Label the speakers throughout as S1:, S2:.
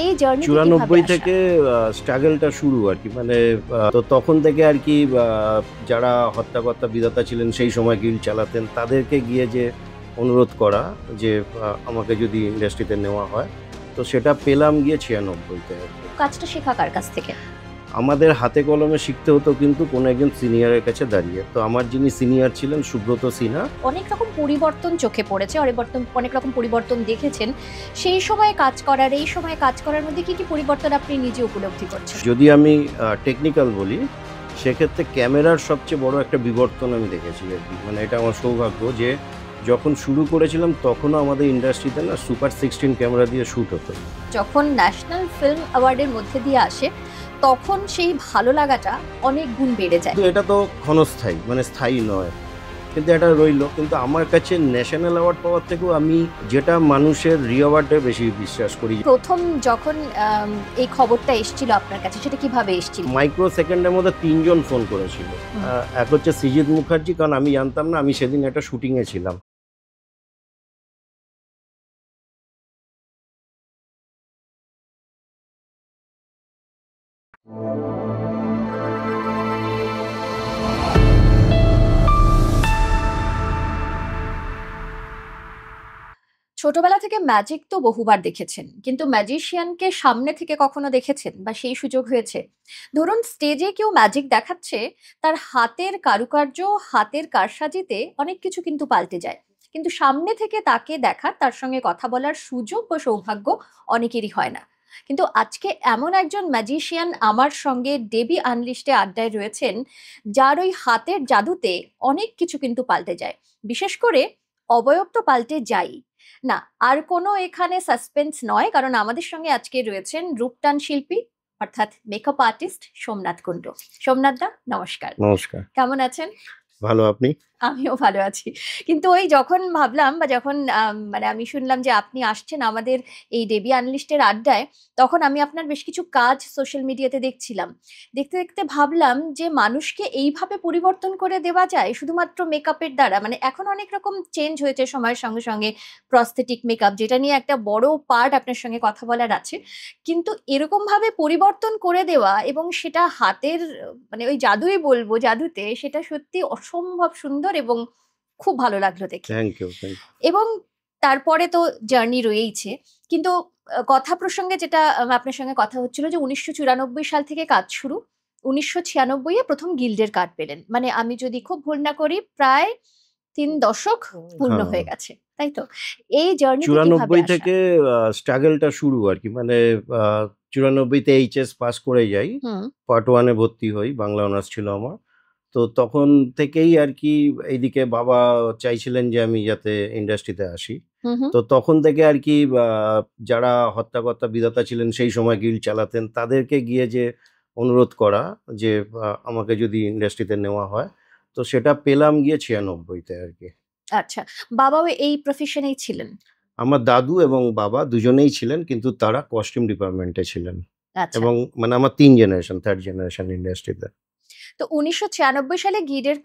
S1: এই জার্নিতে কিভাবে
S2: 94
S1: আসা?
S2: থেকে স্ট্রাগলটা শুরু আর কি। মানে তো তখন থেকে আর কি যারা হর্তাকর্তা বিধাতা ছিলেন সেই সময় গিল্ড চালাতেন তাদেরকে গিয়ে যে অনুরোধ করা যে আমাকে যদি ইন্ডাস্ট্রিতে নেওয়া হয়, তো সেটা পেলাম গিয়ে 96-তে আর কি।
S1: কাজটা শেখা কার কাছ থেকে?
S2: আমাদের হাতে কলমে শিখতে হতো কিন্তু কোনো একজন সিনিয়রের কাছে দাঁড়িয়ে। তো আমার যিনি সিনিয়র ছিলেন সুব্রত সিনহা।
S1: অনেক রকম পরিবর্তন চোখে পড়েছে, অনেক রকম পরিবর্তন দেখেছেন। সেই সময়ে কাজ করার, এই সময়ে কাজ করার মধ্যে কি পরিবর্তন আপনি নিজে উপলব্ধি করছেন?
S2: যদি আমি টেকনিক্যাল বলি, সেক্ষেত্রে ক্যামেরার সবচেয়ে বড় একটা বিবর্তন আমি দেখেছি আর কি। মানে এটা আমার সৌভাগ্য যে যখন শুরু করেছিলাম তখনও আমাদের ইন্ডাস্ট্রিতে না সুপার 16 ক্যামেরা দিয়ে শ্যুট হতো।
S1: যখন ন্যাশনাল ফিল্ম অ্যাওয়ার্ডের মধ্যে দিয়ে আসে, তখন সেই ভালো লাগাটা অনেক গুণ বেড়ে যায়।
S2: কিন্তু এটা তো ক্ষণস্থায়ী, মানে স্থায়ী নয়, কিন্তু এটা রইলো। কিন্তু আমার কাছে ন্যাশনাল অ্যাওয়ার্ড পাওয়ার থেকেও আমি যেটা মানুষের রিওয়ার্ডে বেশি বিশ্বাস করি।
S1: প্রথম যখন এই খবরটা এসেছিল আপনার কাছে, সেটা কিভাবে এসেছিল?
S2: মাইক্রো সেকেন্ডের মধ্যে 3 জন ফোন করেছিল। এক হচ্ছে সৃজিত মুখার্জি, কারণ আমি জানতাম না, আমি সেদিন একটা শুটিংয়ে ছিলাম।
S1: ছোটবেলা থেকে ম্যাজিক তো বহুবার দেখেছেন, কিন্তু ম্যাজিশিয়ানকে সামনে থেকে কখনো দেখেছেন বা সেই সুযোগ হয়েছে? ধরুন স্টেজে কেউ ম্যাজিক দেখাচ্ছে, তার হাতের কারুকার্য, হাতের কারসাজিতে অনেক কিছু কিন্তু পাল্টে যায়। কিন্তু সামনে থেকে তাকে দেখার, তার সঙ্গে কথা বলার সুযোগ বা সৌভাগ্য অনেকেরই হয় না। কিন্তু আজকে এমন একজন ম্যাজিশিয়ান আমার সঙ্গে ডেবি আনলিস্টে আড্ডায় রয়েছেন, যার ওই হাতের জাদুতে অনেক কিছু কিন্তু পাল্টে যায়। বিশেষ করে অবয়ব তো পাল্টে যায় না। আর কোনো এখানে সাসপেন্স নয়, কারণ আমাদের সঙ্গে আজকে রয়েছেন রূপটান শিল্পী, অর্থাৎ মেকআপ আর্টিস্ট সোমনাথ কুণ্ডু। সোমনাথ দা, নমস্কার।
S2: নমস্কার।
S1: কেমন আছেন?
S2: ভালো, আপনি?
S1: আমিও ভালো আছি। কিন্তু ওই যখন ভাবলাম বা যখন মানে আমি শুনলাম যে আপনি আসছেন আমাদের এই ডেবি আনলিস্টের আড্ডায়, তখন আমি আপনার বেশ কিছু কাজ সোশ্যাল মিডিয়াতে দেখছিলাম। দেখতে, দেখতে ভাবলাম যে মানুষকে এইভাবে পরিবর্তন করে দেওয়া যায় শুধুমাত্র মেকআপের দ্বারা। মানে এখন অনেক রকম চেঞ্জ হয়েছে সময়ের সঙ্গে, সঙ্গে প্রস্থেটিক মেকআপ, যেটা নিয়ে একটা বড় পার্ট আপনার সঙ্গে কথা বলার আছে। কিন্তু এরকমভাবে পরিবর্তন করে দেওয়া এবং সেটা হাতের মানে ওই জাদুই বলবো, জাদুতে সেটা সত্যি অসম্ভব সুন্দর এবং খুব ভালো লাগলো দেখে।
S2: Thank you, thank you.
S1: এবং তারপরে তো জার্নি রয়েইছে। কিন্তু কথা প্রসঙ্গে যেটা আপনার সঙ্গে কথা হচ্ছিল যে ১৯৯৪ সাল থেকে কাজ শুরু। ১৯৯৬ এ ১ম গিল্ডের কার্ড পেলেন। মানে আমি যদি খুব ভুল না করি, প্রায় ৩ দশক পূর্ণ
S2: হ্যাঁ,
S1: হয়ে গেছে। তাই তো? এই জার্নিতে কিভাবে
S2: 94
S1: আসা?
S2: থেকে স্ট্রাগলটা শুরু আর কি। মানে আ 94 তে এইচএস পাস করে যাই।
S1: হুম,
S2: পার্ট 1 এ ভর্তি হই। বাংলা অনার্স ছিল আমার। তো তখন থেকেই আর কি এইদিকে বাবা চাইছিলেন যে আমি যাতে ইন্ডাস্ট্রিতে আসি।
S1: হু, হু।
S2: তো তখন থেকে আর কি যারা হর্তাকর্তা বিধাতা ছিলেন সেই সময় গিল্ড চালাতেন তাদেরকে গিয়ে যে অনুরোধ করা যে আমাকে যদি ইন্ডাস্ট্রিতে নেওয়া হয়, তো সেটা পেলাম গিয়ে 96 তে আর কি।
S1: আচ্ছা। বাবাও এই প্রফেশনেই ছিলেন?
S2: আমার দাদু এবং বাবা দুজনেই ছিলেন, কিন্তু তারা কস্টিউম ডিপার্টমেন্টে ছিলেন।
S1: আচ্ছা।
S2: এবং মানে আমার ৩ জেনারেশন, 3rd জেনারেশন ইন্ডাস্ট্রিতে।
S1: তো ১৯৯৬ সালে গিল্ডের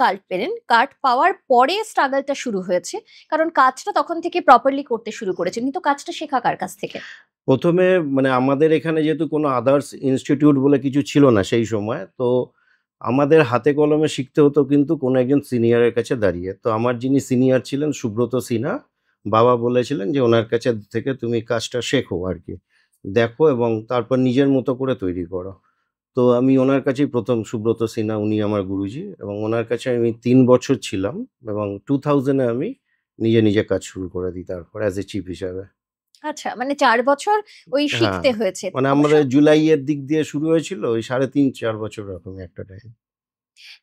S1: কার্ড পেলেন। কার্ড পাওয়ার পরে স্ট্রাগলটা শুরু হয়েছে। কারণ কাজটা তখন থেকে প্রপারলি করতে শুরু করেছেন। কিন্তু কাজটা শেখা কার কাছ থেকে?
S2: ১ম এ মানে আমাদের এখানে যেহেতু কোনো আদার্স ইনস্টিটিউট বলে কিছু ছিল না সেই সময়। তো আমাদের হাতে কলমে শিখতে হতো কিন্তু কোনো একজন সিনিয়রের কাছে দাঁড়িয়ে। তো আমার যিনি সিনিয়র ছিলেন সুব্রত সিনহা, বাবা বলেছিলেন যে ওনার কাছে থেকে তুমি কাজটা শেখো আরকি। দেখো এবং তারপর নিজের মতো করে তৈরি করো। তো আমি ওনার কাছেই ১ম, সুব্রত সিনহা উনি আমার গুরুজি, এবং ওনার কাছে আমি ৩ বছর ছিলাম এবং 2000 এ আমি নিজে, নিজে কাজ শুরু করে দিই তারপর অ্যাজ এ চিফ হিসাবে।
S1: আচ্ছা, মানে ৪ বছর ওই
S2: হ্যাঁ,
S1: শিখতে হয়েছে।
S2: মানে
S1: অবশ্য
S2: আমাদের জুলাইয়ের দিক দিয়ে শুরু হয়েছিল ওই ৩.৫-৪ বছর এরকমই একটা টাইম।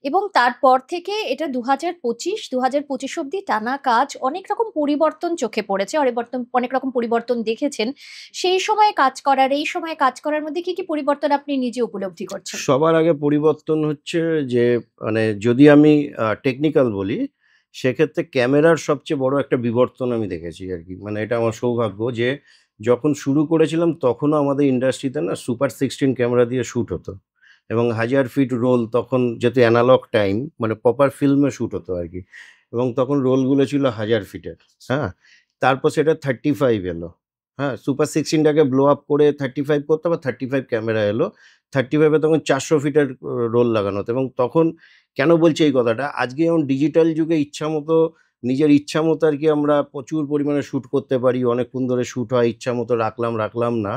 S1: এবং তারপর থেকে এটা ২০২৫ অব্দি টানা কাজ, অনেক রকম পরিবর্তন চোখে পড়েছে, অনেক রকম পরিবর্তন দেখেছেন। সেই সময়ে কাজ করার, এই সময়ে কাজ করার মধ্যে কি পরিবর্তন আপনি নিজে উপলব্ধি করছেন?
S2: সবার আগে পরিবর্তন হচ্ছে যে মানে যদি আমি টেকনিক্যাল বলি, সেক্ষেত্রে ক্যামেরার সবচেয়ে বড় একটা বিবর্তন আমি দেখেছি আরকি। মানে এটা আমার সৌভাগ্য যে যখন শুরু করেছিলাম তখনও আমাদের ইন্ডাস্ট্রিতে না সুপার 16 ক্যামেরা দিয়ে শ্যুট হতো। এবং 1000 ফিট রোল, তখন যেহেতু অ্যানালগ টাইম মানে প্রপার ফিল্মে শ্যুট হতো আরকি। এবং তখন রোলগুলো ছিল 1000 ফিটের, হ্যাঁ? তারপর সেটা 35 এলো, হ্যাঁ, সুপার 16টাকে ব্লো আপ করে 35 করতে, আবার 35 ক্যামেরা এলো। 35-এ তখন 400 ফিটের রোল লাগানো হতো। এবং তখন কেন বলছি এই কথাটা, আজকে যেমন ডিজিটাল যুগে ইচ্ছামতো নিজের ইচ্ছামতো আর কি আমরা প্রচুর পরিমাণে শ্যুট করতে পারি, অনেকক্ষণ ধরে শ্যুট হয়, ইচ্ছামতো রাখলাম না।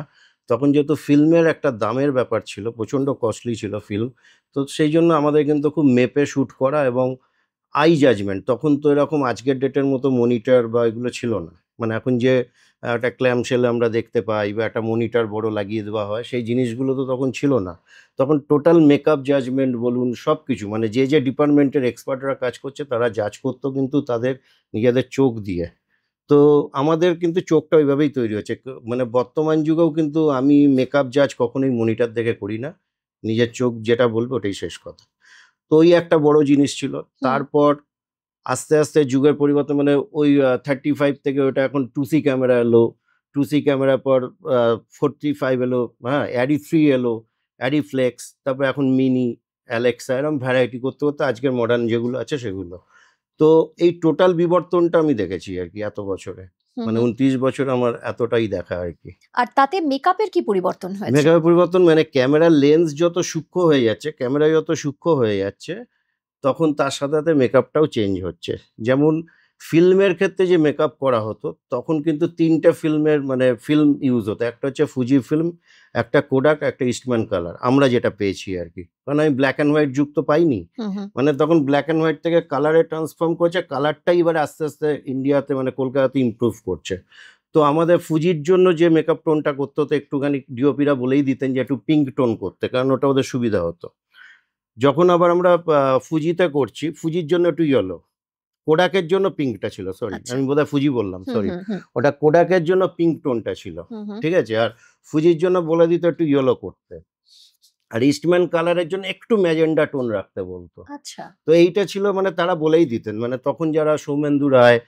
S2: তখন যেহেতু ফিল্মের একটা দামের ব্যাপার ছিল, প্রচণ্ড কস্টলি ছিল ফিল্ম, তো সেই জন্য আমাদের কিন্তু খুব মেপে শ্যুট করা এবং আই জাজমেন্ট, তখন তো এরকম আজকের ডেটের মতো মনিটর বা এগুলো ছিল না। মানে এখন যে একটা ক্ল্যামশেল আমরা দেখতে পাই বা একটা মনিটর বড় লাগিয়ে দেওয়া হয়, সেই জিনিসগুলো তো তখন ছিল না। তখন টোটাল মেকআপ জাজমেন্ট বলুন, সব কিছু মানে যে ডিপার্টমেন্টের এক্সপার্টরা কাজ করছে তারা জাজ করতো কিন্তু তাদের নিজেদের চোখ দিয়ে। তো আমাদের কিন্তু চোখটা ওইভাবেই তৈরি হচ্ছে। মানে বর্তমান যুগেও কিন্তু আমি মেকআপ জাজ কখনোই মনিটর দেখে করি না। নিজের চোখ যেটা বলবে ওটাই শেষ কথা। তো ওই একটা বড় জিনিস ছিল।
S1: হুম।
S2: তারপর আস্তে, আস্তে যুগের পরিবর্তন, মানে ওই 35 থেকে ওটা এখন 2C ক্যামেরা এলো। 2C ক্যামেরার পর 45 এলো, হ্যাঁ? ARRI 3 এলো, ARRI Flex, তারপর এখন মিনি, অ্যালেক্সা, এরকম ভ্যারাইটি করতে, করতে আজকের মডার্ন যেগুলো আছে সেগুলো। তো এই টোটাল বিবর্তনটা আমি দেখেছি আরকি এত বছরে।
S1: হুম,
S2: মানে
S1: হুম।
S2: 29 বছর আমার এতটাই দেখা আরকি।
S1: আর তাতে মেকআপের কি পরিবর্তন হয়েছে?
S2: মেকআপের পরিবর্তন মানে ক্যামেরার লেন্স যত সূক্ষ্ম হয়ে যাচ্ছে, ক্যামেরা যত সূক্ষ্ম হয়ে যাচ্ছে, তখন তার সাথে, সাথে মেকআপটাও চেঞ্জ হচ্ছে। যেমন ফিল্মের ক্ষেত্রে যে মেকআপ করা হতো, তখন কিন্তু ৩ টে ফিল্মের মানে ফিল্ম ইউজ হতো। একটা হচ্ছে ফুজি ফিল্ম, একটা কোডাক, একটা ইস্টম্যান কালার। আমরা যেটা পেয়েছি আরকি। কারণ আমি ব্ল্যাক অ্যান্ড হোয়াইট যুগ তো পাইনি।
S1: হুম, হুম।
S2: মানে তখন ব্ল্যাক অ্যান্ড হোয়াইট থেকে কালারে ট্রান্সফর্ম করেছে। কালারটাই এবারে আস্তে, আস্তে ইন্ডিয়াতে মানে কলকাতাতে ইমপ্রুভ করছে। তো আমাদের ফুজির জন্য যে মেকআপ টোনটা করতে হতো, একটুখানি ডিওপিরা বলেই দিতেন যে একটু পিঙ্ক টোন করতে, কারণ ওটা ওদের সুবিধা হতো। যখন আবার আমরা ফুজিতে করছি, ফুজির জন্য একটু ইয়েলো, কোডাকের জন্য পিঙ্কটা ছিল, সরি
S1: আচ্ছা।
S2: আমি বোধহয় ফুজি বললাম,
S1: হুম,
S2: সরি।
S1: হুম, হুম।
S2: ওটা কোডাকের জন্য পিঙ্ক টোনটা ছিল,
S1: হুম, হুম।
S2: ঠিক আছে? আর ফুজির জন্য বলে দিত একটু ইয়েলো করতে। আর ইস্টম্যান কালারের জন্য একটু ম্যাজেন্ডা টোন রাখতে বলতো।
S1: আচ্ছা।
S2: তো এইটা ছিল, মানে তারা বলেই দিতেন। মানে তখন যারা সৌমেন্দু রায়,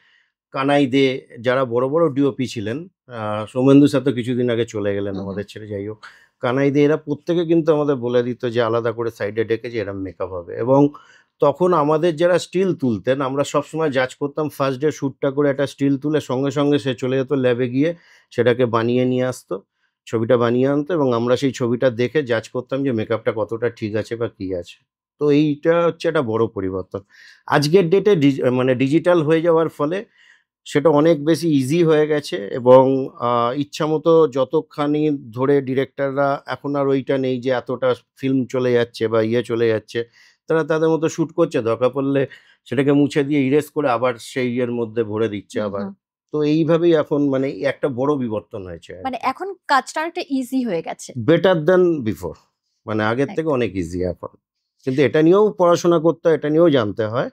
S2: কানাই দে, যারা বড়, বড় ডিওপি ছিলেন, সৌমেন্দু স্যার তো কিছুদিন আগে চলে গেলেন
S1: হুম, হুম।
S2: আমাদের ছেড়ে, যাই হোক। কানাই দে এরা প্রত্যেকে কিন্তু আমাদের বলে দিত যে আলাদা করে সাইডে ডেকে যে এরম মেকআপ হবে। এবং তখন আমাদের যারা স্টিল তুলতেন, আমরা সবসময় জাজ করতাম, ফার্স্ট ডে শ্যুটটা করে একটা স্টিল তুলে সঙ্গে, সঙ্গে সে চলে যেত ল্যাবে গিয়ে সেটাকে বানিয়ে নিয়ে আসতো। ছবিটা বানিয়ে আনতো এবং আমরা সেই ছবিটা দেখে জাজ করতাম যে মেকআপটা কতটা ঠিক আছে বা কি আছে। তো এইটা হচ্ছে একটা বড় পরিবর্তন। আজকের ডেটে মানে ডিজিটাল হয়ে যাওয়ার ফলে সেটা অনেক বেশি ইজি হয়ে গেছে এবং ইচ্ছামতো যতখানি ধরে ডিরেক্টররা, এখন আর ওইটা নেই যে এতটা ফিল্ম চলে যাচ্ছে বা ইয়ে চলে যাচ্ছে। তারা তাদের মতো শ্যুট করছে, দরকার পড়লে সেটাকে মুছে দিয়ে ইরেজ করে আবার সেই ইয়ের মধ্যে ভরে দিচ্ছে
S1: হুম,
S2: আবার।
S1: হুম।
S2: তো এইভাবেই এখন মানে একটা বড় বিবর্তন হয়েছে
S1: মানে
S2: আরকি।
S1: এখন কাজটা অনেকটা ইজি হয়ে গেছে।
S2: বেটার দ্যান বিফোর, মানে আগের থেকে
S1: একদম।
S2: অনেক ইজি এখন। কিন্তু এটা নিয়েও পড়াশোনা করতে হয়, এটা নিয়েও জানতে হয়।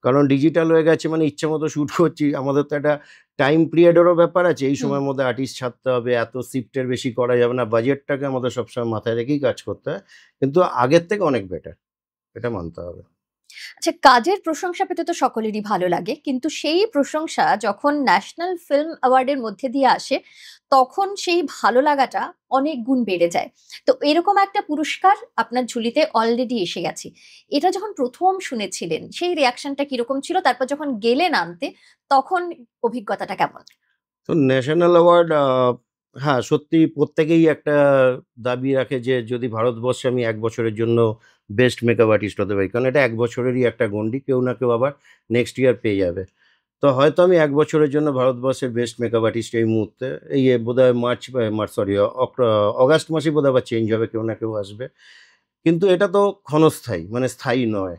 S2: কারণ ডিজিটাল হয়ে গেছে মানে ইচ্ছামতো শ্যুট করছি। আমাদের তো একটা টাইম পিরিয়ডেরও ব্যাপার আছে। এই
S1: হুম।
S2: সময়ের মধ্যে আর্টিস্ট ছাড়তে হবে, এত শিফটের বেশি করা যাবে না। বাজেটটাকে আমাদের সবসময় মাথায় রেখেই কাজ করতে হয়। কিন্তু আগের থেকে অনেক বেটার, এটা মানতে হবে।
S1: আচ্ছা, কাজের প্রশংসা পেতে তো সকলেরই ভালো লাগে। কিন্তু সেই প্রশংসা যখন ন্যাশনাল ফিল্ম অ্যাওয়ার্ডের মধ্যে দিয়ে আসে, তখন সেই ভালো লাগাটা অনেক গুণ বেড়ে যায়। তো এরকম একটা পুরস্কার আপনার ঝুলিতে অলরেডি এসে গেছে। এটা যখন ১ম শুনেছিলেন, সেই রিঅ্যাকশনটা কিরকম ছিল? তারপর যখন গেলেন আনতে, তখন অভিজ্ঞতাটা কেমন?
S2: তো ন্যাশনাল অ্যাওয়ার্ড, হ্যাঁ, সত্যি প্রত্যেকেই একটা দাবি রাখে যে যদি ভারতবর্ষে আমি ১ বছরের জন্য বেস্ট মেকআপ আর্টিস্ট হতে পারি। কারণ এটা ১ বছরেরই একটা গণ্ডি। কেউ না কেউ আবার নেক্সট ইয়ার পেয়ে যাবে। তো হয়তো আমি ১ বছরের জন্য ভারতবর্ষের বেস্ট মেকআপ আর্টিস্ট এই মুহূর্তে, এই বোধহয় মার্চ সরি অগাস্ট মাসেই বোধহয় আবার চেঞ্জ হবে, কেউ না কেউ আসবে। কিন্তু এটা তো ক্ষণস্থায়ী, মানে স্থায়ী নয়।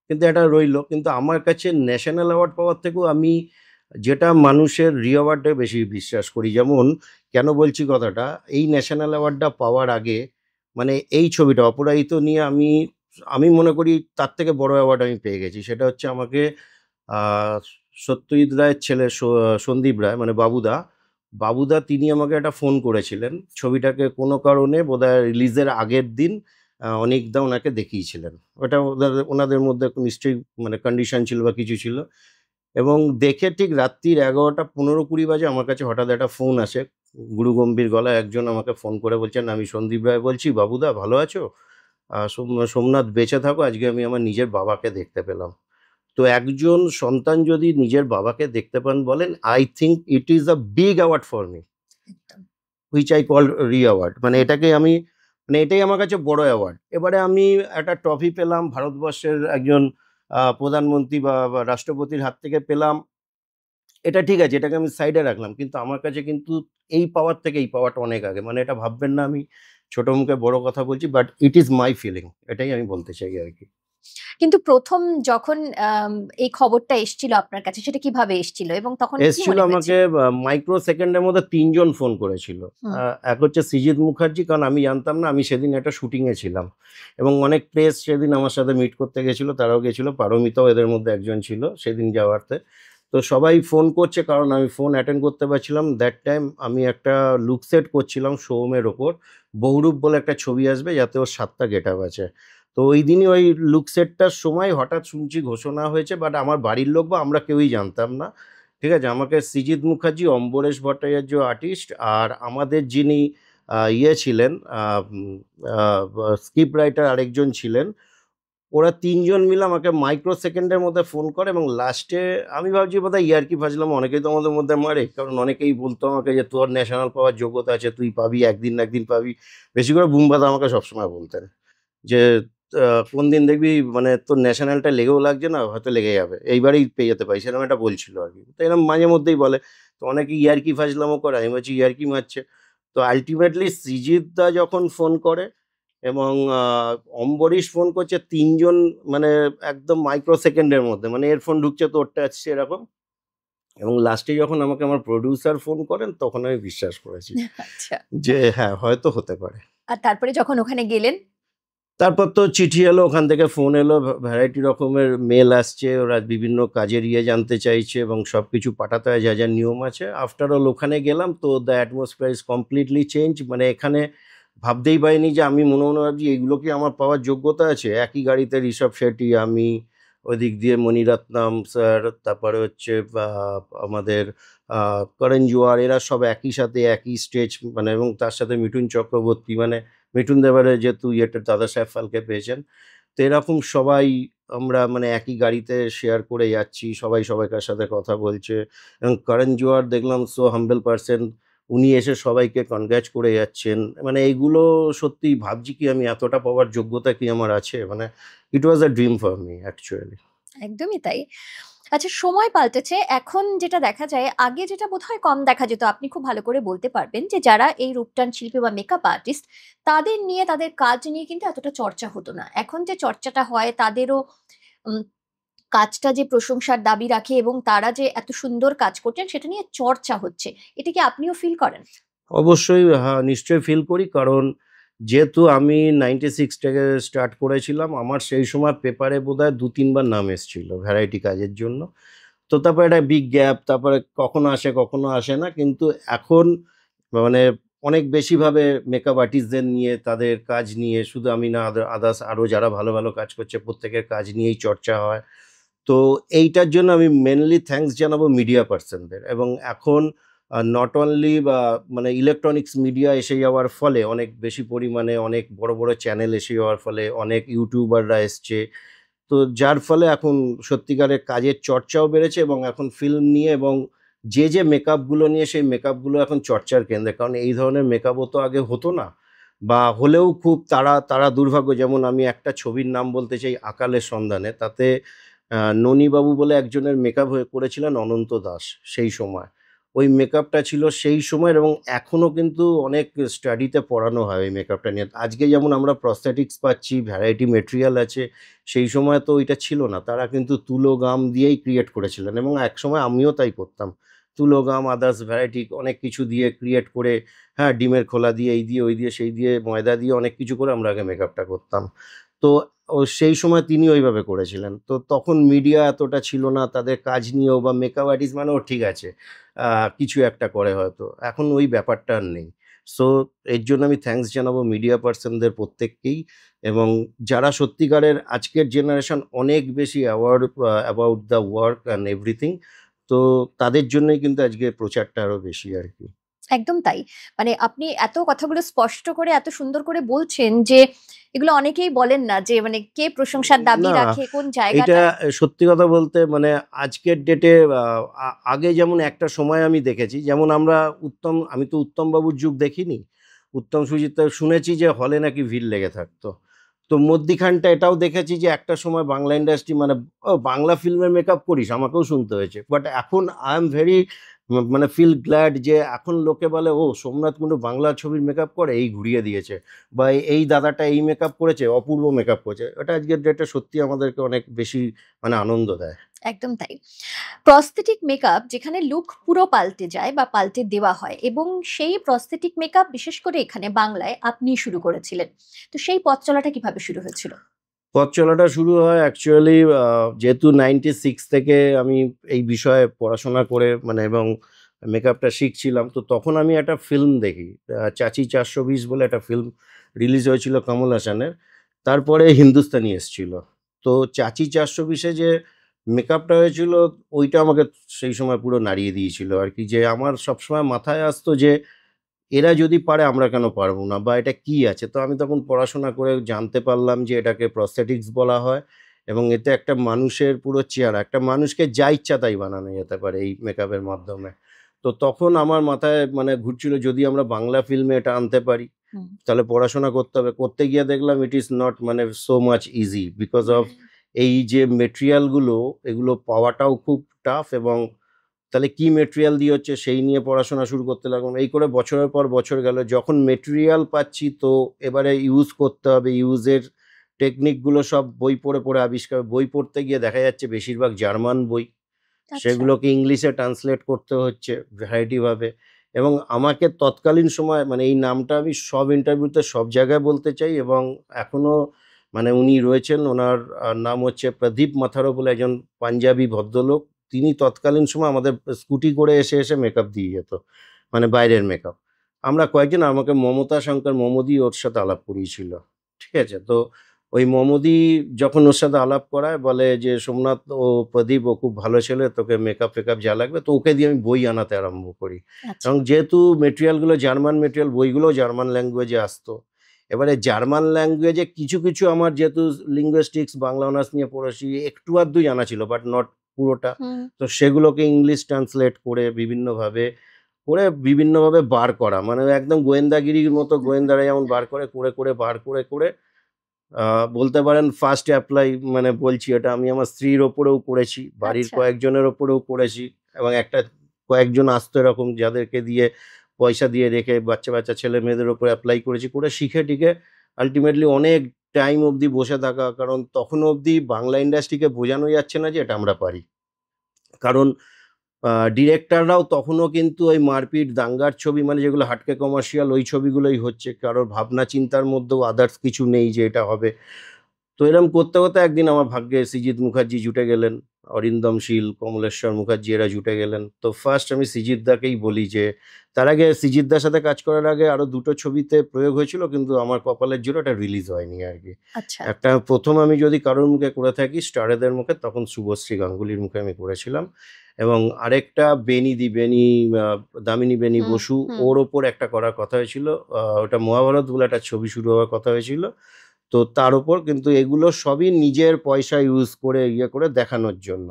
S2: কিন্তু এটা রইলো। কিন্তু আমার কাছে ন্যাশনাল অ্যাওয়ার্ড পাওয়ার থেকেও আমি যেটা মানুষের রিওয়ার্ডে বেশি বিশ্বাস করি। যেমন কেন বলছি কথাটা, এই ন্যাশনাল অ্যাওয়ার্ডটা পাওয়ার আগে মানে এই ছবিটা অপরাজিত নিয়ে আমি আমি মনে করি তার থেকে বড় অ্যাওয়ার্ড আমি পেয়ে গেছি। সেটা হচ্ছে আমাকে আ সত্যজিৎ রায়ের ছেলে সন্দীপ রায়, মানে বাবুদা, বাবুদা তিনি আমাকে একটা ফোন করেছিলেন। ছবিটাকে কোনো কারণে বোধহয় রিলিজের আগের দিন অনিকদা ওনাকে দেখিয়েছিলেন। ওটা ওনাদের মধ্যে নিশ্চয়ই মানে কন্ডিশন ছিল বা কিছু ছিল। এবং দেখে ঠিক রাত্রির ১১টা ১৫-২০ বাজে আমার কাছে হঠাৎ একটা ফোন আসে। গুরুগম্ভীর গলায় একজন আমাকে ফোন করে বলছেন, "আমি সন্দীপ রায় বলছি। বাবুদা ভালো আছো? সোমনাথ বেঁচে থাকো। আজকে আমি আমার নিজের বাবাকে দেখতে পেলাম।" তো একজন সন্তান যদি নিজের বাবাকে দেখতে পান বলেন, I think it is a big award for me.
S1: একদম।
S2: Which I call re award. মানে এটাকে আমি মানে এটাই আমার কাছে বড় অ্যাওয়ার্ড। এবারে আমি একটা ট্রফি পেলাম ভারতবর্ষের একজন প্রধানমন্ত্রী বা রাষ্ট্রপতির হাত থেকে পেলাম। এটা ঠিক আছে, এটাকে আমি সাইডে রাখলাম। কিন্তু আমার কাছে কিন্তু এই পাওয়ার থেকে এই পাওয়ারটা অনেক আগে। মানে এটা ভাববেন না আমি ছোট মুখে বড় কথা বলছি, but it is my feeling. এটাই আমি বলতে চাই আরকি।
S1: কিন্তু ১ম যখন এই খবরটা এসছিল আপনার কাছে সেটা কিভাবে এসছিল এবং তখন কি
S2: এসছিল
S1: মনে
S2: আমাকে
S1: হয়েছিল?
S2: মাইক্রো সেকেন্ডের মধ্যে ৩ জন ফোন করেছিল।
S1: হুম।
S2: এক হচ্ছে সৃজিত মুখার্জি, কারণ আমি জানতাম না, আমি সেদিন একটা শুটিং এ ছিলাম। এবং অনেক প্রেস সেদিন আমার সাথে মিট করতে গেছিল, তারাও গেছিল। পারমিতাও এদের মধ্যে একজন ছিল সেদিন যাওয়াতে। তো সবাই ফোন করছে, কারণ আমি ফোন অ্যাটেন্ড করতে পারছিলাম। দ্যাট টাইম আমি একটা লুক সেট করছিলাম শোরুমের ওপর। 'বহুরূপ' বলে একটা ছবি আসবে যাতে ওর ৭ টা গেটআপ আছে। তো ঐদিনই ওই লুক সেটটার সময় হঠাৎ শুনছি ঘোষণা হয়েছে, বাট আমার বাড়ির লোক বা আমরা কেউই জানতাম না। ঠিক আছে? আমাকে সৃজিত মুখার্জি, অম্বরেশ ভট্টাচার্য আর্টিস্ট, আর আমাদের যিনি ইয়ে ছিলেন, আ উম আ বা স্ক্রিপ্ট রাইটার আরেকজন ছিলেন। ওরা ৩ জন মিলে আমাকে মাইক্রো সেকেন্ডের মধ্যে ফোন করে, এবং লাস্টে আমি ভাবছি বোধহয় ইয়ার্কি ফাজলামো, অনেকেই তো আমাদের মধ্যে মারে। কারণ অনেকেই বলতো আমাকে যে, "তোর ন্যাশনাল পাওয়ার যোগ্যতা আছে, তুই পাবি, একদিন না একদিন পাবি।" বেশি করে বুমবাদা আমাকে সবসময় বলতেন যে, "কোনদিন দেখবি মানে তোর ন্যাশনালটা লেগেও লাগছে না, হয়তো লেগে যাবে। এইবারেই পেয়ে যেতে পারিস।" এরকম একটা বলছিল আরকি। তো এরকম মাঝে মধ্যেই বলে। তো অনেকে ইয়ার্কি ফাজলামো করে। আমি ভাবছি ইয়ার্কি মারছে। তো আল্টিমেটলি সৃজিত দা যখন ফোন করে এবং অম্বরীশ ফোন করছে, ৩ জন মানে একদম মাইক্রো সেকেন্ডের মধ্যে। মানে এর ফোন ঢুকছে তো ওরটা আসছে এরকম। এবং লাস্টে যখন আমাকে আমার প্রোডিউসার ফোন করেন, তখন আমি বিশ্বাস করেছি
S1: আচ্ছা।
S2: যে হ্যাঁ, হয়তো হতে পারে।
S1: আর তারপরে যখন ওখানে গেলেন?
S2: তারপর তো চিঠি এলো, ওখান থেকে ফোন এলো, ভ্যারাইটি রকমের মেল আসছে। ওরা বিভিন্ন কাজের ইয়ে জানতে চাইছে এবং সবকিছু পাঠাতে হয়, যা, যা নিয়ম আছে। আফটার অল ওখানে গেলাম, তো the atmosphere is completely change. মানে এখানে ভাবতেই পারিনি যে আমি মনে, মনে ভাবছি এগুলো কি আমার পাওয়ার যোগ্যতা আছে? একই গাড়িতে ঋষভ শেট্টি, আমি, ওদিক দিয়ে মণিরত্নম স্যার, তারপরে হচ্ছে আমাদের আ করণ জোহার, এরা সব একই সাথে একই স্টেজ, মানে এবং তার সাথে মিঠুন চক্রবর্তী, মানে মিঠুন দেবের যেহেতু ইয়েটা দাদা সাহেব ফালকে পেয়েছেন। তো এরকম সবাই আমরা মানে একই গাড়িতে শেয়ার করে যাচ্ছি। সবাই সবাইকার সাথে কথা বলছে। এবং করণ জোহার দেখলাম সো হাম্বল পারসন। উনি এসে সবাইকে কনগ্রাচ করে যাচ্ছেন। মানে এইগুলো সত্যিই ভাবছি কি আমি এতটা পাওয়ার যোগ্যতা কি আমার আছে? মানে it was a dream for me actually.
S1: একদমই তাই। আচ্ছা, সময় পাল্টেছে। এখন যেটা দেখা যায়, আগে যেটা বোধহয় কম দেখা যেত, আপনি খুব ভালো করে বলতে পারবেন যে যারা এই রূপটান শিল্পী বা মেকআপ আর্টিস্ট, তাদের নিয়ে, তাদের কাজ নিয়ে কিন্তু এতটা চর্চা হতো না। এখন যে চর্চাটা হয় তাদেরও উম কাজটা যে প্রশংসার দাবি রাখে এবং তারা যে এত সুন্দর কাজ করছেন সেটা নিয়ে চর্চা হচ্ছে। এটা কি আপনিও ফিল করেন?
S2: অবশ্যই, হ্যাঁ, নিশ্চয়ই ফিল করি। কারণ যেহেতু আমি 96 থেকে স্টার্ট করেছিলাম, আমার সেই সময় পেপারে বোধহয় ২-৩ বার নাম এসছিল ভ্যারাইটি কাজের জন্য। তো তারপরে একটা বিগ গ্যাপ, তারপরে কখনো আসে, কখনো আসে না। কিন্তু এখন মানে অনেক বেশিভাবে মেকআপ আর্টিস্টদের নিয়ে, তাদের কাজ নিয়ে, শুধু আমি না, আদার্স আরো যারা ভালো, ভালো কাজ করছে প্রত্যেকের কাজ নিয়েই চর্চা হয়। তো এইটার জন্য আমি মেইনলি থ্যাংকস জানাবো মিডিয়া পার্সনদের। এবং এখন নট অনলি বা মানে ইলেকট্রনিক্স মিডিয়া এসে যাওয়ার ফলে, অনেক বেশি পরিমাণে অনেক বড়, বড় চ্যানেল এসে যাওয়ার ফলে অনেক ইউটিউবাররা এসছে। তো যার ফলে এখন সত্যিকারের কাজের চর্চাও বেড়েছে, এবং এখন ফিল্ম নিয়ে এবং যে মেকআপগুলো নিয়ে, সেই মেকআপগুলো এখন চর্চার কেন্দ্রে। কারণ এই ধরনের মেকআপও তো আগে হতো না, বা হলেও খুব তাড়া তাড়া দুর্ভাগ্য। যেমন আমি একটা ছবির নাম বলতে চাই, 'আকালের সন্ধানে'। তাতে ননীবাবু বলে একজনের মেকআপ করেছিলেন অনন্ত দাস সেই সময়। ওই মেকআপটা ছিল সেই সময়ের, এবং এখনো কিন্তু অনেক স্টাডিতে পড়ানো হয় ওই মেকআপটা নিয়ে। আজকে যেমন আমরা প্রস্থেটিক্স পাচ্ছি, ভ্যারাইটি মেটেরিয়াল আছে, সেই সময় তো ওইটা ছিল না। তারা কিন্তু তুলো গাম দিয়েই ক্রিয়েট করেছিলেন, এবং একসময় আমিও তাই করতাম। তুলো গাম, আদার্স ভ্যারাইটি অনেক কিছু দিয়ে ক্রিয়েট করে, হ্যাঁ, ডিমের খোলা দিয়ে, এই দিয়ে, ওই দিয়ে, সেই দিয়ে, ময়দা দিয়ে অনেক কিছু করে আমরা আগে মেকআপটা করতাম। তো সেই সময় তিনি ওইভাবে করেছিলেন। তো তখন মিডিয়া এতটা ছিল না, তাদের কাজ নিয়েও বা মেকআপ আর্টিস্ট মানে ও ঠিক আছে, আ কিছু একটা করে হয়তো। এখন ওই ব্যাপারটা আর নেই। সো এর জন্য আমি থ্যাংকস জানাবো মিডিয়া পার্সনদের প্রত্যেককেই। এবং যারা সত্যিকারের আজকের জেনারেশন অনেক বেশি award about the work and everything. তো তাদের জন্যই কিন্তু আজকে প্রচারটা আরো বেশি আরকি।
S1: একদম তাই। মানে আপনি এত কথাগুলো স্পষ্ট করে এত সুন্দর করে বলছেন যে এগুলো অনেকেই বলেন না যে মানে কে প্রশংসার দাবি
S2: না,
S1: রাখে কোন
S2: এটা
S1: জায়গাটায়।
S2: সত্যি কথা বলতে মানে আজকের ডেটে আগে যেমন একটা সময় আমি দেখেছি, যেমন আমি তো উত্তম বাবুর যুগ দেখিনি। উত্তম সুচিত্রা শুনেছি যে হলে নাকি ভিড় লেগে থাকতো। তো মধ্যিখানটা এটাও দেখেছি যে একটা সময় বাংলা ইন্ডাস্ট্রি মানে বাংলা ফিল্মের মেকআপ করিস? আমাকেও শুনতে হয়েছে। বাট এখন আই এম ভেরি মানে ফিল গ্ল্যাড যে এখন লোকে বলে, "ও সোমনাথ কুণ্ডু বাংলা ছবির মেকআপ করে, এই ঘুরিয়ে দিয়েছে।" বা এই দাদাটা এই মেকআপ করেছে, অপূর্ব মেকআপ করেছে। এটা আজকের ডেটে সত্যি আমাদেরকে অনেক বেশি মানে আনন্দ দেয়।
S1: একদম তাই। প্রস্থেটিক মেকআপ যেখানে লুক পুরো পাল্টে যায় বা পাল্টে দেওয়া হয় এবং সেই প্রস্থেটিক মেকআপ বিশেষ করে এখানে বাংলায় আপনিই শুরু করেছিলেন। তো সেই পথ চলাটা কিভাবে শুরু হয়েছিল?
S2: পথ চলাটা শুরু হয় অ্যাকচুয়ালি যেহেতু 96 থেকে আমি এই বিষয়ে পড়াশোনা করে মানে এবং মেকআপটা শিখছিলাম। তো তখন আমি একটা ফিল্ম দেখি। 'চাচি ৪২০' বলে একটা ফিল্ম রিলিজ হয়েছিল কমল হাসানের। তারপরে হিন্দুস্তানি এসছিল। তো 'চাচি ৪২০' এ যে মেকআপটা হয়েছিল ওইটা আমাকে সেই সময় পুরো নাড়িয়ে দিয়েছিল আরকি। যে আমার সবসময় মাথায় আসতো যে এরা যদি পারে আমরা কেন পারবো না? বা এটা কি আছে? তো আমি তখন পড়াশোনা করে জানতে পারলাম যে এটাকে প্রস্থেটিক্স বলা হয় এবং এতে একটা মানুষের পুরো চেহারা, একটা মানুষকে যা ইচ্ছা তাই বানানো যেতে পারে এই মেকআপের মাধ্যমে। তো তখন আমার মাথায় মানে ঘুরছিল যদি আমরা বাংলা ফিল্মে এটা আনতে পারি,
S1: হুম।
S2: তাহলে পড়াশোনা করতে হবে। করতে গিয়ে দেখলাম ইট ইস নট মানে so much easy because of এই যে মেটেরিয়াল গুলো এগুলো পাওয়াটাও খুব টাফ এবং তাহলে কি মেটেরিয়াল দিয়ে হচ্ছে সেই নিয়ে পড়াশোনা শুরু করতে লাগলাম। এই করে বছরের পর বছর গেল। যখন মেটেরিয়াল পাচ্ছি তো এবারে ইউজ করতে হবে। ইউজের টেকনিকগুলো সব বই পড়ে, পড়ে আবিষ্কার। বই পড়তে গিয়ে দেখা যাচ্ছে বেশিরভাগ জার্মান বই।
S1: আচ্ছা।
S2: সেগুলোকে ইংলিশে ট্রান্সলেট করতে হচ্ছে ভ্যারাইটি ভাবে এবং আমাকে তৎকালীন সময় মানে এই নামটা আমি সব ইন্টারভিউতে সব জায়গায় বলতে চাই এবং এখনো মানে উনি রয়েছেন ওনার নাম হচ্ছে প্রদীপ মাথারো বলে একজন পাঞ্জাবি ভদ্রলোক। তিনি তৎকালীন সময় আমাদের স্কুটি করে এসে, এসে মেকআপ দিয়ে যেত। মানে বাইরের মেকআপ। আমরা কয়েকজন আমাকে মমতা শঙ্কর মমদি ওর সাথে আলাপ করিয়েছিল। ঠিক আছে? তো ওই মমদি যখন ওর সাথে আলাপ করায় বলে যে, "সোমনাথ ও প্রদীপ ও খুব ভালো ছেলে। তোকে মেকআপ-ফেকআপ যা লাগবে" তো ওকে দিয়ে আমি বই আনাতে আরম্ভ করি।
S1: আচ্ছা।
S2: এবং যেহেতু মেটেরিয়াল গুলো জার্মান মেটেরিয়াল বইগুলোও জার্মান ল্যাঙ্গুয়েজে আসতো। এবারে জার্মান ল্যাঙ্গুয়েজে কিছু, কিছু আমার যেহেতু লিঙ্গুইস্টিক্স বাংলা অনার্স নিয়ে পড়েছি একটু আধটু জানা ছিল বাট নট পুরোটা।
S1: হুম।
S2: তো সেগুলোকে ইংলিশ ট্রান্সলেট করে বিভিন্নভাবে বার করা। মানে একদম গোয়েন্দাগিরির মতো গোয়েন্দারা যেমন বার করে, বার করে আ বলতে পারেন ফার্স্ট এপ্লাই মানে বলছি এটা আমি আমার স্ত্রীর ওপরেও করেছি, বাড়ির
S1: আচ্ছা।
S2: কয়েকজনের ওপরেও করেছি এবং কয়েকজন আসতো এরকম যাদেরকে দিয়ে পয়সা দিয়ে রেখে বাচ্চা ছেলে-মেয়েদের ওপরে এপ্লাই করেছি। করে শিখে-টিখে আল্টিমেটলি অনেক টাইম অবধি বসে থাকা। কারণ তখনো অবধি বাংলা ইন্ডাস্ট্রিকে বোঝানো যাচ্ছে না যে এটা আমরা পারি। কারণ ডিরেক্টররাও তখনও কিন্তু ওই মারপিট, দাঙ্গার ছবি মানে যেগুলো হাটকে কমার্শিয়াল ওই ছবিগুলোই হচ্ছে। কারোর ভাবনা চিন্তার মধ্যেও আদার্স কিছু নেই যে এটা হবে। তো এরম করতে, করতে একদিন আমার ভাগ্যে সৃজিত মুখার্জি জুটে গেলেন। অরিন্দম শীল, কমলেশ্বর মুখার্জি এরা জুটে গেলেন। তো ফার্স্ট আমি সৃজিত দাকেই বলি যে তার আগে সৃজিত দার সাথে কাজ করার আগে আরো ২ টো ছবিতে প্রয়োগ হয়েছিল কিন্তু আমার কপালের জোরে ওটা রিলিজ হয়নি আরকি।
S1: আচ্ছা।
S2: একটা ১ম আমি যদি কারোর মুখে করে থাকি স্টারেদের মুখে তখন শুভশ্রী গাঙ্গুলির মুখে আমি করেছিলাম। এবং আরেকটা বেনি আ দামিনী বেনি
S1: হুম,
S2: বসু
S1: হুম।
S2: ওর ওপর একটা করার কথা হয়েছিল। ওটা মহাভারত বলে একটা ছবি শুরু হওয়ার কথা হয়েছিল। তো তার উপর কিন্তু এগুলো সবই নিজের পয়সা ইউজ করে ইয়ে করে দেখানোর জন্য।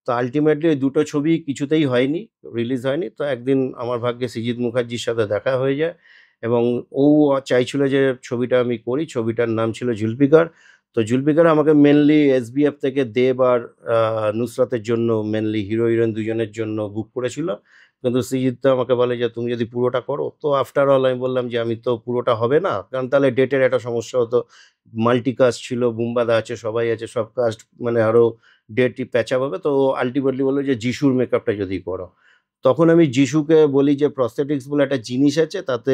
S2: তো আল্টিমেটলি ওই দুটো ছবি কিছুতেই হয়নি, রিলিজ হয়নি। তো একদিন আমার ভাগ্যে সৃজিত মুখার্জির সাথে দেখা হয়ে যায় এবং ও চাইছিল যে ছবিটা আমি করি। ছবিটার নাম ছিল 'জুলফিকার'। তো 'জুলফিকার' আমাকে মেইনলি এসবিএফ থেকে দেব আর আ নুসরাতের জন্য মেইনলি হিরো-হিরোইন দুজনের জন্য বুক করেছিল। কিন্তু সৃজিত দা আমাকে বলে যে, "তুমি যদি পুরোটা করো" তো আফটার অল আমি বললাম যে, "আমি তো পুরোটা হবে না।" কারণ তাহলে ডেটের একটা সমস্যা হতো। মাল্টি-কাস্ট ছিল, বুম্বাদা আছে, সবাই আছে, সব কাস্ট মানে আরো ডেটই প্যাচ-আপ হবে। তো আল্টিমেটলি বলল যে, "যিশুর মেকআপটা যদি করো।" তখন আমি যিশুকে বলি যে, "প্রস্থেটিক্স বলে একটা জিনিস আছে, তাতে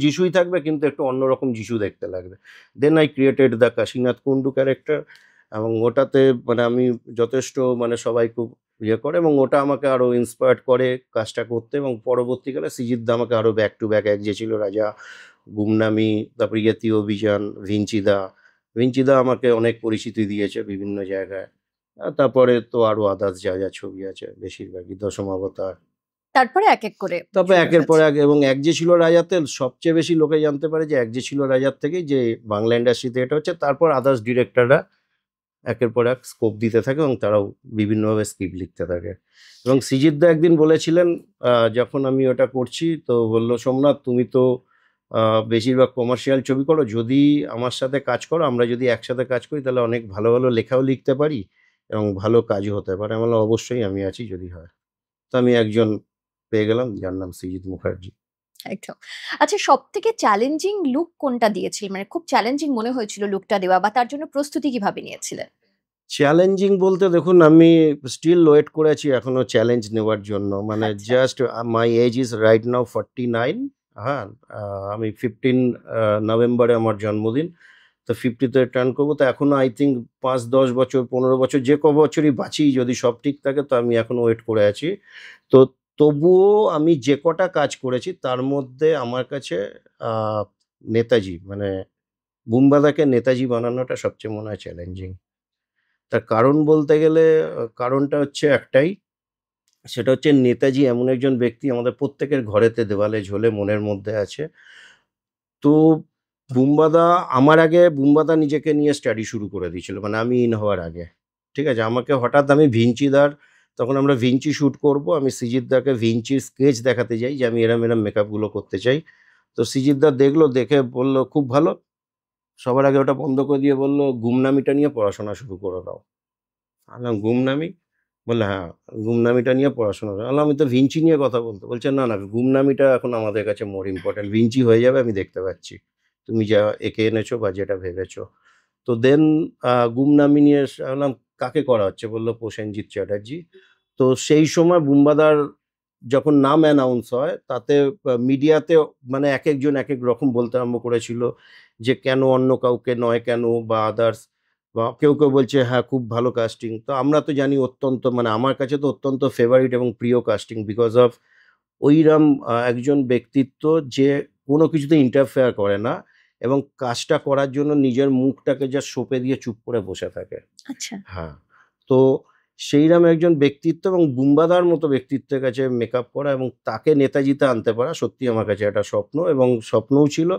S2: যিশুই থাকবে কিন্তু একটু অন্যরকম যিশু দেখতে লাগবে।" Then I created the Kashinath Kundu character এবং ওটাতে মানে আমি যথেষ্ট মানে সবাই খুব ইয়ে করে এবং ওটা আমাকে আরো ইন্সপায়ার্ড করে কাজটা করতে এবং পরবর্তীকালে সৃজিত দা আমাকে আরো ব্যাক টু ব্যাক এক যে ছিল রাজা, গুমনামি, তারপরে ইয়তি অভিযান, ভিঞ্চিদা আমাকে অনেক পরিচিতি দিয়েছে বিভিন্ন জায়গায়। তারপরে তো আরো আদার্স যা ছবি আছে বেশিরভাগই দশম অবতার।
S1: তারপরে এক এক করে
S2: তবে
S1: শুরু
S2: একের পর
S1: হয়েছে।
S2: এক, এবং এক যে ছিল রাজাতে সবচেয়ে বেশি লোকে জানতে পারে যে এক যে ছিল রাজার থেকেই যে বাংলা ইন্ডাস্ট্রিতে এটা হচ্ছে, তারপর আদার্স ডিরেক্টররা একের পর এক স্কোপ দিতে থাকে এবং তারাও বিভিন্নভাবে স্ক্রিপ্ট লিখতে থাকে। এবং সৃজিত দা একদিন বলেছিলেন, যখন আমি ওটা করছি তো বললো, সোমনাথ তুমি তো বেশিরভাগ কমার্শিয়াল ছবি করো, যদি আমার সাথে কাজ করো, আমরা যদি একসাথে কাজ করি তাহলে অনেক ভালো ভালো লেখাও লিখতে পারি এবং ভালো কাজও হতে পারে। আমি বললাম, অবশ্যই আমি আছি যদি হয়। তো আমি একজন পেয়ে গেলাম যার নাম সৃজিত মুখার্জি।
S1: একদম। আচ্ছা, সবথেকে চ্যালেঞ্জিং লুক কোনটা দিয়েছিলেন? মানে খুব চ্যালেঞ্জিং মনে হয়েছিল লুকটা দেওয়া, বা তার জন্য প্রস্তুতি কিভাবে নিয়েছিলেন?
S2: চ্যালেঞ্জিং বলতে দেখুন, আমি স্টিল ওয়েট করেছি এখনো চ্যালেঞ্জ নেওয়ার জন্য। মানে
S1: আচ্ছা।
S2: Just my age is right now 49। হ্যাঁ, আমি 15 নভেম্বরে আমার জন্মদিন। তো 50তে টার্ন করবো। তো এখনো আই থিঙ্ক 5-10 বছর 15 বছর যে ক বছরই বাঁচি, যদি সব ঠিক থাকে, তো আমি এখনো ওয়েট করে আছি। তো তবুও আমি যে কটা কাজ করেছি তার মধ্যে আমার কাছে নেতাজি, মানে বুম্বাদাকে নেতাজি বানানোটা সবচেয়ে মনে হয় চ্যালেঞ্জিং। তার কারণ বলতে গেলে, কারণটা হচ্ছে একটাই, সেটা হচ্ছে নেতাজি এমন একজন ব্যক্তি আমাদের প্রত্যেকের ঘরেতে দেওয়ালে ঝোলে মনের মধ্যে আছে। তো বুম্বাদা, আমার আগে বুম্বাদা নিজেকে নিয়ে স্টাডি শুরু করে দিয়েছিল, মানে আমি ইন হওয়ার আগে। ঠিক আছে? আমাকে হঠাৎ, আমি ভিঞ্চিদার, তখন আমরা ভিঞ্চি শ্যুট করব। আমি সৃজিত দাকে ভিঞ্চির স্কেচ দেখাতে যাই যে আমি এরম, এরম মেকআপগুলো করতে চাই। তো সৃজিত দা দেখলো, দেখে বলল, "খুব ভালো।" সবার আগে ওটা বন্ধ করে দিয়ে বলল, "গুমনামিটা নিয়ে পড়াশোনা শুরু করে দাও।" আমি বললাম, "গুমনামি?" বললে, "হ্যাঁ, গুমনামিটা নিয়ে পড়াশোনা করো।" আমি বললাম, "আমি তো ভিঞ্চি নিয়ে কথা বলতে।" বলছে, "না, না, গুমনামিটা এখন আমাদের কাছে মোর ইম্পর্টেন্ট। ভিঞ্চি হয়ে যাবে, আমি দেখতে পাচ্ছি। তুমি যা এঁকে এনেছো বা যেটা ভেবেছো।" তো দেন গুমনামি নিয়ে আমি বললাম, "কাকে করা হচ্ছে?" বলল, "প্রসেনজিৎ চ্যাটার্জি।" তো সেই সময় বুম্বাদার যখন নাম অ্যানাউন্স হয়, তাতে মিডিয়াতে মানে একেকজন একেক রকম বলতে আরম্ভ করেছিল যে, "কেন অন্য কাউকে নয় কেন?" বা আদার্স, বা কেউ, কেউ বলছে, "হ্যাঁ, খুব ভালো কাস্টিং।" তো আমরা তো জানি অত্যন্ত, মানে আমার কাছে তো অত্যন্ত ফেভারিট এবং প্রিয় কাস্টিং, বিকজ অফ ওইরম একজন ব্যক্তিত্ব যে কোনো কিছুতে ইন্টারফেয়ার করে না এবং কাজটা করার জন্য নিজের মুখটাকে জাস্ট সঁপে দিয়ে চুপ করে বসে থাকে।
S1: আচ্ছা।
S2: হ্যাঁ, তো সেইরকম একজন ব্যক্তিত্ব এবং বুম্বাদার মতো ব্যক্তিত্বের কাছে মেকআপ করা এবং তাকে নেতাজিতে আনতে পারা সত্যিই আমার কাছে একটা স্বপ্ন এবং স্বপ্নও ছিল,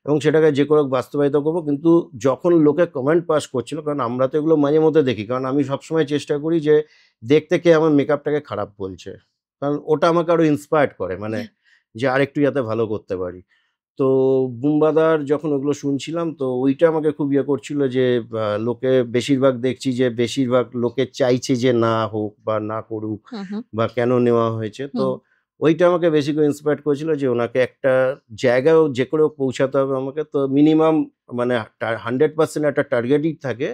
S2: এবং সেটাকে যে করে হোক বাস্তবায়িত করব। কিন্তু যখন লোকে কমেন্ট পাস করছিল, কারণ আমরা তো এগুলো মাঝে মধ্যে দেখি, কারণ আমি সবসময় চেষ্টা করি যে দেখতে কে আমার মেকআপটাকে খারাপ বলছে। কারণ ওটা আমাকে আরো ইন্সপায়ার্ড করে, মানে যে আরেকটু যাতে ভালো করতে পারি। তো বুম্বাদার যখন ওগুলো শুনছিলাম, তো ওইটা আমাকে খুব ইয়ে করছিল যে লোকে বেশিরভাগ দেখছি যে বেশিরভাগ লোকে চাইছে যে না হোক বা না করুক
S1: হুম, হুম,
S2: বা কেন নেওয়া হয়েছে। তো
S1: হুম।
S2: ওইটা আমাকে বেশি করে ইন্সপায়ার করেছিল যে ওনাকে একটা জায়গায়ও যে করেও পৌঁছাতে হবে আমাকে। তো মিনিমাম, মানে 100% একটা টার্গেটই থাকে।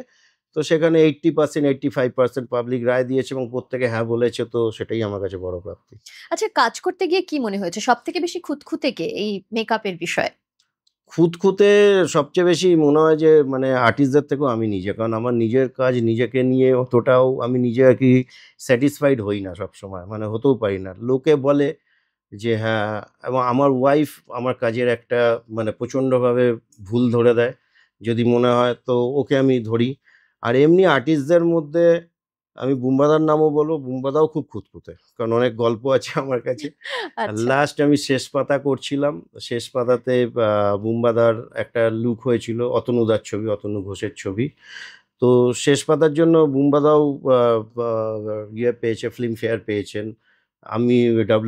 S2: তো সেখানে 80% 85% পাবলিক রায় দিয়েছে এবং প্রত্যেকে হ্যাঁ বলেছে। তো সেটাই আমার কাছে বড় প্রাপ্তি।
S1: আচ্ছা, কাজ করতে গিয়ে কি মনে হয়েছে? সবথেকে বেশি খুঁতখুঁতে কে এই মেকআপের বিষয়ে?
S2: খুঁতখুঁতে সবচেয়ে বেশি মনে হয় যে, মানে আর্টিস্টদের থেকেও আমি নিজে। কারণ আমার নিজের কাজ নিজেকে নিয়ে অতটাও আমি নিজে আরকি স্যাটিসফাইড হই না সবসময়। মানে হতেও পারি না। লোকে বলে যে হ্যাঁ, এবং আমার ওয়াইফ আমার কাজের একটা, মানে প্রচণ্ডভাবে ভুল ধরে দেয়। যদি মনে হয় তো ওকে আমি ধরি। আর এমনি আর্টিস্টদের মধ্যে আমি বুম্বাদার নামও বলব, বুম্বাদাও খুব খুঁতখুঁতে। কারণ অনেক গল্প আছে আমার কাছে। আর
S1: আচ্ছা।
S2: লাস্ট আমি শেষ পাতা করছিলাম। শেষ পাতাতে বুম্বাদার একটা লুক হয়েছিল। অতনুদার ছবি, অতনু ঘোষের ছবি। তো শেষ পাতার জন্য বুম্বাদাও আ বা ইয়ে পেয়েছে, ফিল্মফেয়ার পেয়েছেন। আমি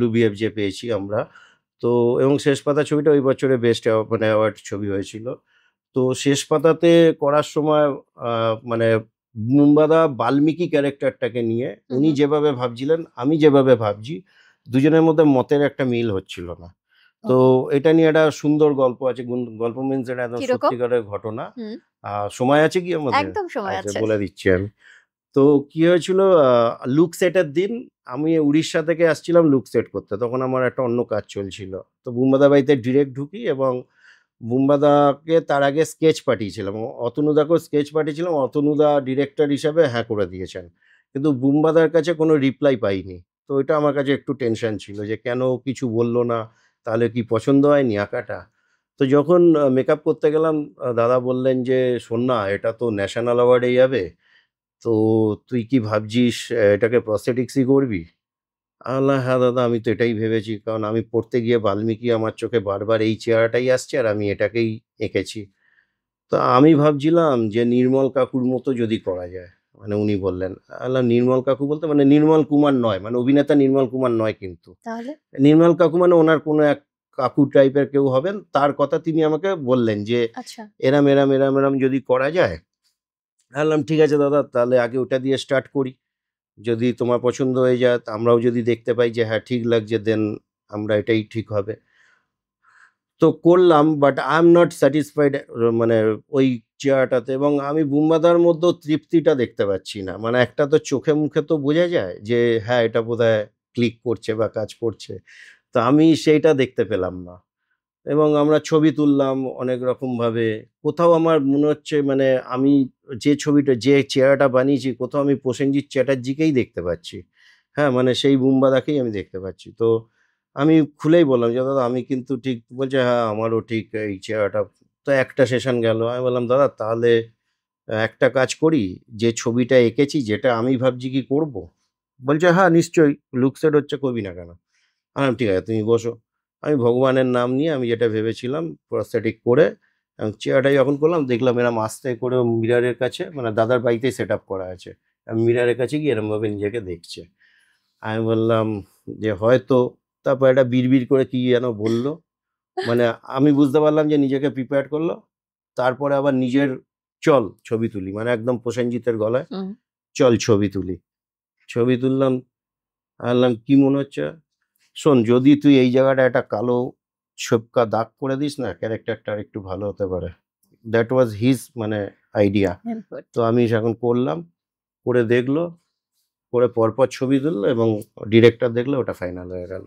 S2: WBFJ পেয়েছি আমরা। তো এবং শেষ পাতা ছবিটা ওই বছরে বেস্ট মানে অ্যাওয়ার্ড ছবি হয়েছিল। তো শেষ পাতাতে করার সময় আ মানে বুম্বাদা বাল্মীকি ক্যারেক্টারটাকে নিয়ে
S1: হুম,
S2: উনি
S1: হুম।
S2: যেভাবে ভাবছিলেন, আমি যেভাবে ভাবছি, দুজনের মধ্যে মতের একটা মিল হচ্ছিল না।
S1: ও,
S2: তো এটা নিয়ে একটা সুন্দর গল্প আছে। গল্প মিনস এটা একদম
S1: কিরকম?
S2: সত্যিকারের ঘটনা।
S1: হুম,
S2: সময় আছে কি আমাদের?
S1: একদম সময়
S2: আচ্ছা,
S1: আছে।
S2: বলে দিচ্ছি আমি। তো কি হয়েছিল, লুক সেটের দিন আমি উড়িষ্যা থেকে আসছিলাম লুক সেট করতে। তখন আমার একটা অন্য কাজ চলছিল। তো বুম্বাদা বাড়িতে ডিরেক্ট ঢুকি এবং বুম্বাদাকে তার আগে স্কেচ পাঠিয়েছিলাম। অতনুদাকেও স্কেচ পাঠিয়েছিলাম। অতনুদা ডিরেক্টর হিসাবে হ্যাঁ করে দিয়েছেন। কিন্তু বুম্বাদার কাছে কোনো রিপ্লাই পাইনি। তো এটা আমার কাছে একটু টেনশন ছিল যে কেন কিছু বলল না? তাহলে কি পছন্দ হয়নি আঁকাটা? তো যখন মেকআপ করতে গেলাম, দাদা বললেন যে, "শোন না, এটা তো ন্যাশনাল অ্যাওয়ার্ডে যাবে। তো তুই কি ভাবছিস, এটাকে প্রস্থেটিক্সই করবি?" আল্লাহ হ্যাঁ দাদা, আমি তো এটাই ভেবেছি, কারণ আমি পড়তে গিয়ে বাল্মীকি আমার চোখে বারবার এই চেহারাটাই আসছে আর আমি এটাকেই এঁকেছি। তো আমি ভাবছিলাম যে নির্মল কাকুর মতো যদি করা যায়। মানে উনি বললেন, আল্লাহ নির্মল কাকু বলতে মানে নির্মল কুমার নয়, মানে অভিনেতা নির্মল কুমার নয় কিন্তু।
S1: তাহলে?
S2: নির্মল কাকু মানে ওনার কোনো এক কাকু টাইপের কেউ হবেন, তার কথা তিনি আমাকে বললেন যে
S1: আচ্ছা।
S2: এরম এরম এরম এরম যদি করা যায়। বললাম ঠিক আছে দাদা, তাহলে আগে ওটা দিয়ে স্টার্ট করি। যদি তোমার পছন্দ হয়ে যায়, তা আমরাও যদি দেখতে পাই যে হ্যাঁ ঠিক লাগছে, দেন আমরা এটাই ঠিক হবে। তো করলাম, but I am not satisfied, মানে ওই চেহারাটাতে, এবং আমি বুম্বাদার মধ্যেও তৃপ্তিটা দেখতে পাচ্ছি না। মানে একটা তো চোখে মুখে তো বোঝা যায় যে হ্যাঁ এটা বোধহয় ক্লিক করছে বা কাজ করছে, তো আমি সেইটা দেখতে পেলাম না। এবং আমরা ছবি তুললাম অনেক রকমভাবে। কোথাও আমার মনে হচ্ছে মানে আমি যে ছবিটা যে চেহারাটা বানিয়েছি, কোথাও আমি প্রসেনজিৎ চ্যাটার্জিকেই দেখতে পাচ্ছি। হ্যাঁ, মানে সেই বুম্বাদাকেই আমি দেখতে পাচ্ছি। তো আমি খুলেই বললাম যে, "দাদা আমি কিন্তু ঠিক", বলছে, "হ্যাঁ, আমারও ঠিক এই চেহারাটা।" তো একটা সেশন গেল। আমি বললাম, "দাদা তাহলে একটা কাজ করি, যে ছবিটা এঁকেছি যেটা আমি ভাবছি কি করব?" বলছে, "হ্যাঁ, নিশ্চয়ই। লুক সেট হচ্ছে, করবি না কেন?" আমি বললাম, "ঠিক আছে, তুমি বসো।" আমি ভগবানের নাম নিয়ে আমি যেটা ভেবেছিলাম প্রস্থেটিক করে এবং চেহারাটা যখন করলাম, দেখলাম এরম আস্তে করে মিররের কাছে, মানে দাদার বাড়িতেই সেটআপ করা আছে। মিররের কাছে গিয়ে এরমভাবে নিজেকে দেখছে। আমি বললাম যে হয়তো, তারপর একটা বিড়বিড় করে কি যেন বলল। মানে আমি বুঝতে পারলাম যে নিজেকে প্রিপেয়ার করলো। তারপরে আবার নিজের চল ছবি তুলি। মানে একদম প্রসেনজিতের গলায়,
S1: হুম।
S2: চল ছবি তুলি। ছবি তুললাম। আমি বললাম, "কি মনে হচ্ছে?" "শোন, যদি তুই এই জায়গাটায় একটা কালো ছোপকা দাগ করে দিস না, ক্যারেক্টারটা আরেকটু ভালো হতে পারে।" দ্যাট ওয়াজ হিজ মানে আইডিয়া।
S1: গুড।
S2: তো আমি যখন করলাম, করে দেখলো, করে পরপর ছবি তুললো এবং ডিরেক্টর দেখলো, ওটা ফাইনাল হয়ে গেল।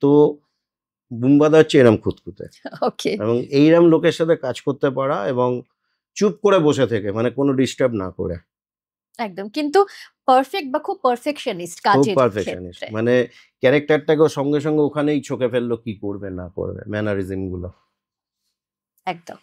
S2: তো বুম্বাদা হচ্ছে এরম খুঁতখুঁতে,
S1: ওকে।
S2: এবং এইরম লোকের সাথে কাজ করতে পারা এবং চুপ করে বসে থেকে, মানে কোনো ডিস্টার্ব না করে।
S1: একদম। কিন্তু পারফেক্ট বা খুব পারফেকশনিস্ট
S2: খুব
S1: কাজের
S2: পারফেকশনিস্ট।
S1: ক্ষেত্রে।
S2: মানে ক্যারেক্টারটাকেও সঙ্গে, সঙ্গে ওখানেই ছকে ফেললো কি করবে না করবে, ম্যানারিজম গুলো।
S1: একদম।